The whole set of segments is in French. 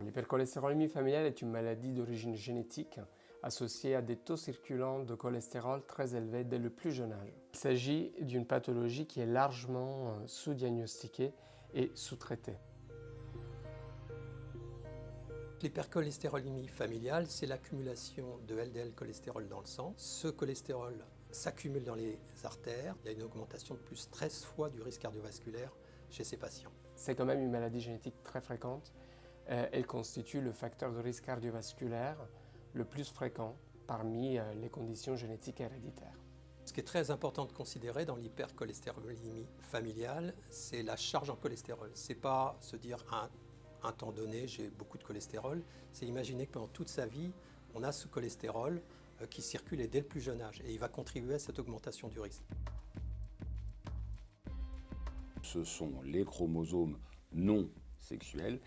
L'hypercholestérolémie familiale est une maladie d'origine génétique associée à des taux circulants de cholestérol très élevés dès le plus jeune âge. Il s'agit d'une pathologie qui est largement sous-diagnostiquée et sous-traitée. L'hypercholestérolémie familiale, c'est l'accumulation de LDL cholestérol dans le sang. Ce cholestérol s'accumule dans les artères. Il y a une augmentation de plus de 13 fois du risque cardiovasculaire chez ces patients. C'est quand même une maladie génétique très fréquente. Elle constitue le facteur de risque cardiovasculaire le plus fréquent parmi les conditions génétiques héréditaires. Ce qui est très important de considérer dans l'hypercholestérolémie familiale, c'est la charge en cholestérol. Ce n'est pas se dire à un temps donné, j'ai beaucoup de cholestérol. C'est imaginer que pendant toute sa vie, on a ce cholestérol qui circule dès le plus jeune âge et il va contribuer à cette augmentation du risque. Ce sont les chromosomes non sexuels,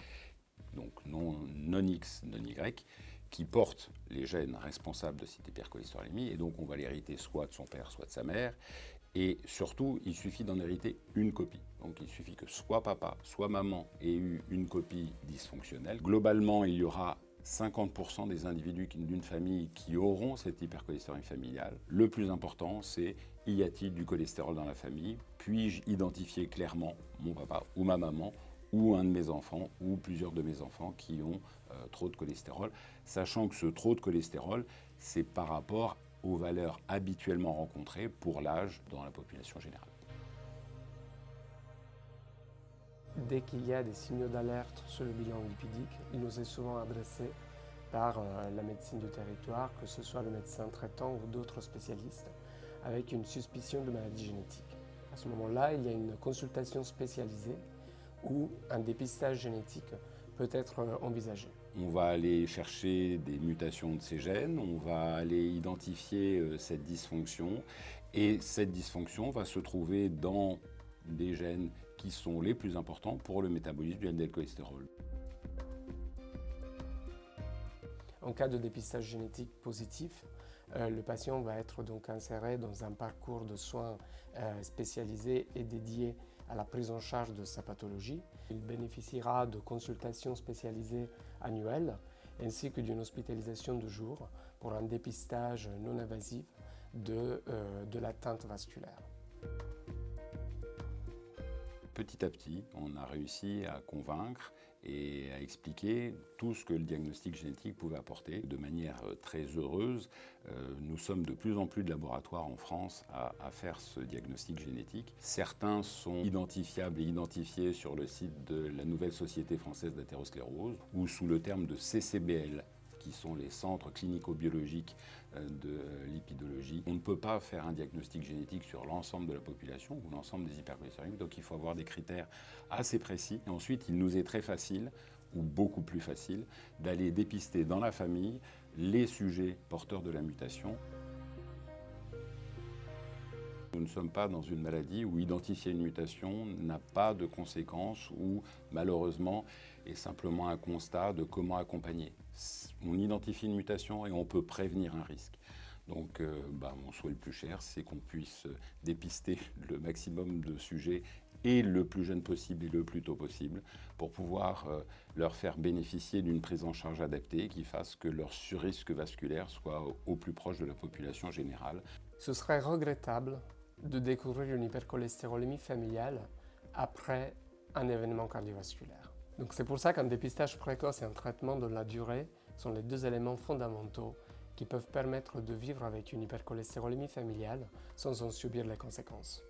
donc non X, non Y, qui portent les gènes responsables de cette hypercholestérolémie, et donc on va l'hériter soit de son père, soit de sa mère, et surtout, il suffit d'en hériter une copie. Donc il suffit que soit papa, soit maman aient eu une copie dysfonctionnelle. Globalement, il y aura 50% des individus d'une famille qui auront cette hypercholestérolémie familiale. Le plus important, c'est y a-t-il du cholestérol dans la famille? Puis-je identifier clairement mon papa ou ma maman ou un de mes enfants ou plusieurs de mes enfants qui ont trop de cholestérol, sachant que ce trop de cholestérol, c'est par rapport aux valeurs habituellement rencontrées pour l'âge dans la population générale. Dès qu'il y a des signaux d'alerte sur le bilan lipidique, il nous est souvent adressé par la médecine du territoire, que ce soit le médecin traitant ou d'autres spécialistes, avec une suspicion de maladie génétique. À ce moment-là, il y a une consultation spécialisée où un dépistage génétique peut être envisagé. On va aller chercher des mutations de ces gènes, on va aller identifier cette dysfonction, et cette dysfonction va se trouver dans des gènes qui sont les plus importants pour le métabolisme du LDL cholestérol. En cas de dépistage génétique positif, le patient va être donc inséré dans un parcours de soins spécialisé et dédié à la prise en charge de sa pathologie. Il bénéficiera de consultations spécialisées annuelles ainsi que d'une hospitalisation de jour pour un dépistage non invasif de l'atteinte vasculaire. Petit à petit, on a réussi à convaincre et à expliquer tout ce que le diagnostic génétique pouvait apporter. De manière très heureuse, nous sommes de plus en plus de laboratoires en France à faire ce diagnostic génétique. Certains sont identifiables et identifiés sur le site de la nouvelle Société française d'athérosclérose ou sous le terme de CCBL, qui sont les centres clinico-biologiques de lipidologie. On ne peut pas faire un diagnostic génétique sur l'ensemble de la population ou l'ensemble des hypercholestérolémiques, donc il faut avoir des critères assez précis. Et ensuite, il nous est très facile, ou beaucoup plus facile, d'aller dépister dans la famille les sujets porteurs de la mutation. Nous ne sommes pas dans une maladie où identifier une mutation n'a pas de conséquences ou malheureusement est simplement un constat de comment accompagner. On identifie une mutation et on peut prévenir un risque. Donc mon souhait le plus cher, c'est qu'on puisse dépister le maximum de sujets et le plus jeune possible et le plus tôt possible pour pouvoir leur faire bénéficier d'une prise en charge adaptée qui fasse que leur surrisque vasculaire soit au plus proche de la population générale. Ce serait regrettable de découvrir une hypercholestérolémie familiale après un événement cardiovasculaire. Donc c'est pour ça qu'un dépistage précoce et un traitement de la durée sont les deux éléments fondamentaux qui peuvent permettre de vivre avec une hypercholestérolémie familiale sans en subir les conséquences.